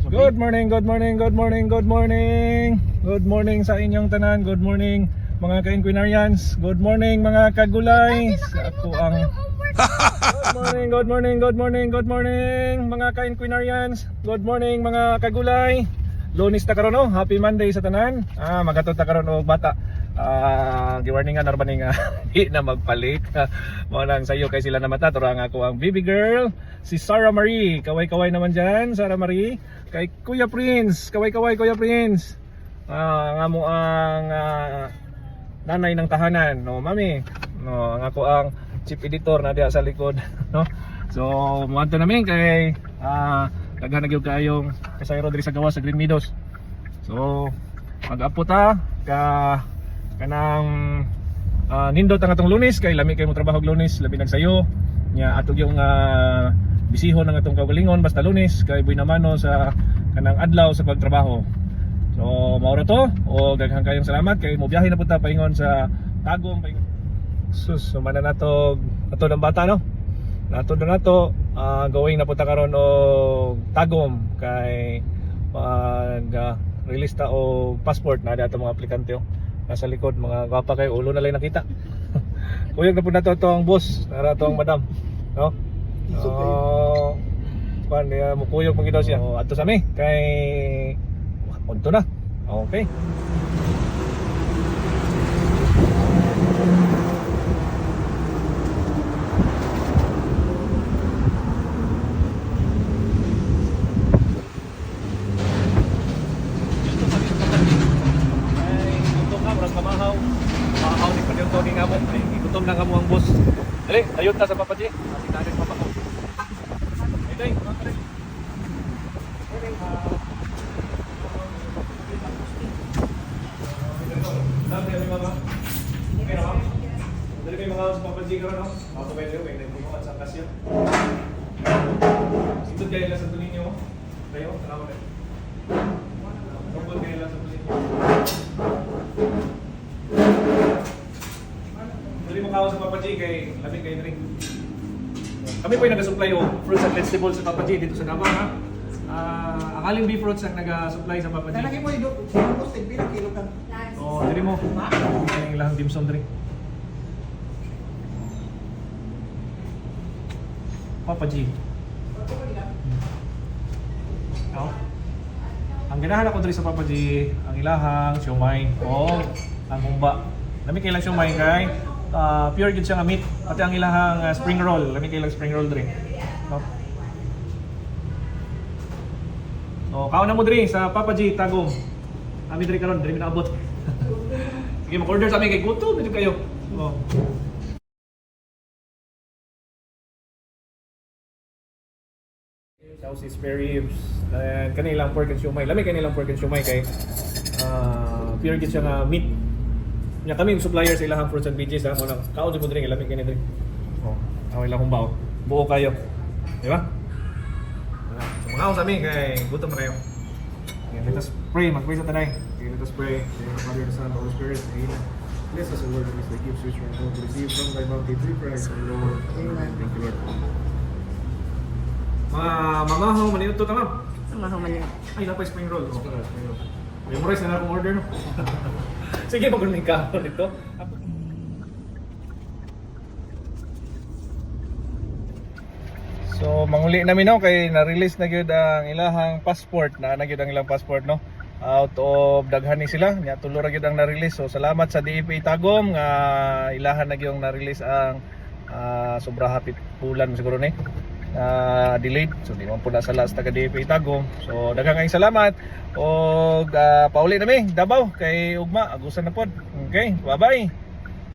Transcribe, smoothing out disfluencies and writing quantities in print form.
Good morning, good morning, good morning, good morning. Good morning sa inyong tanan. Good morning mga ka-Inquinarians. Good morning mga kagulay. Ako ang Good morning, good morning, good morning, good morning mga ka-Inquinarians. Good morning mga kagulay. Lunes ta karon, oh. Happy Monday sa tanan. Magatot ta karon og bata. Giwarningan na ba nga di na magpalit. Mo nang sayo kay sila na mata. Turang ako ang baby girl, si Sarah Marie. Kaway-kaway naman dyan, Sarah Marie. Kay Kuya Prince, kaway-kaway Kuya Prince. Nga mo ang nanay ng tahanan, no, mami. No, ang ako ang chief editor na diya sa likod, no. So, muadto namin kay daghan na gyud kayong kasayro diri sa gawas sa Green Meadows. So, mag-apo ta kanang nindot ang atong Lunes kay lami kay mo trabaho og Lunes, labi nagsayo nya atog yung bisihon ng atong kaugalingon basta Lunes kay buy namano sa kanang adlaw sa pagtrabaho. So mao ra to o daghang kayong salamat kay mo biyahe na punta paingon sa Tagum paingon. Sus sumana nato ato ng bata, no. Nato na nato going na punta karon og Tagum kay pag release ta og passport na dato mga aplikante, oh. Nasa likod mga gwapa kay ulo na lang nakita. Kuyog na po na to ang boss, nara to ang madam, no? Pan niya mo kuyog mo gidaw siya. Adto sa mi kay punto na. Okay. Gutom na kamo ang boss. Dali, ayun ta sa Papa G. Sinanin Papa ko. Day, mga kare. Dali kami mama. Okay na, ma'am. Dali kayo mga sa Papa G karon, no? Ako ba yung may nagbuhat sa kasya. Ito kayo lang sa tulin niyo. Kayo, salamat kayo. Tungkol kayo lang sa tulin niyo. Dali mo kawo sa Papa G kay lamig kayo drink. Kami po yung nag-supply o fruits and vegetables sa Papa G dito sa Davao, ha. Ang Aling Bee Fruits ang nag-supply sa Papa G. Talagay mo yung posted, bilang kilo ka. Oo, dali mo. Yung ilang dimsum drink. Papa G. Oh. Ang ganahan ako dito sa Papa G, ang ilahang siomay o ang humba. Lamig kailang siomay kay pure good siya nga meat. Pati ang ilahang spring roll. Lamig kailang spring roll drink. No? O, kaon na mo diri sa Papa G, Tagum. Kami diri karon, diri minaabot. Sige, mag-order sa amin kay gutom dito kayo. O. Saucy spare ribs. Kanilang pork and siomay. Lamig kanilang pork and siomay kay pure good siya nga meat. Nya kami supplier sa ilahang fruits and veggies, ha. Mo nang kaon sa drink, lamig kani drink. Oh, away lang kung bao. Buo kayo. Di ba? So mga sa amin kay gutom na kayo. Let us pray, mag-pray sa tanay. Let us pray. Father, the Son, the Holy Spirit. Amen. Bless us, O Lord, and the gifts which we are going to receive from thy bounty through Christ, our Lord. Amen. Thank you, Lord. Mga mamahaw, maniuto ta, ma'am. Mamahaw man yun. Ay, lapay spring roll. Spring roll. Memorize na akong order, no? Sige, mag-running ka nito. So, manguli namin, no, kay na-release na gyud ang ilahang passport, na gyud ang ilang passport, no. Out of daghan ni sila, nya tulo ra gyud ang na-release. So, salamat sa DFA Tagum nga ilahan na gyud na-release ang sobra hapit bulan siguro ni. Delayed, so di man po na sa last taga DFA Tagum. So daghang kayong salamat og pauli nami Davao kay ugma agusan na pod. Okay, bye bye.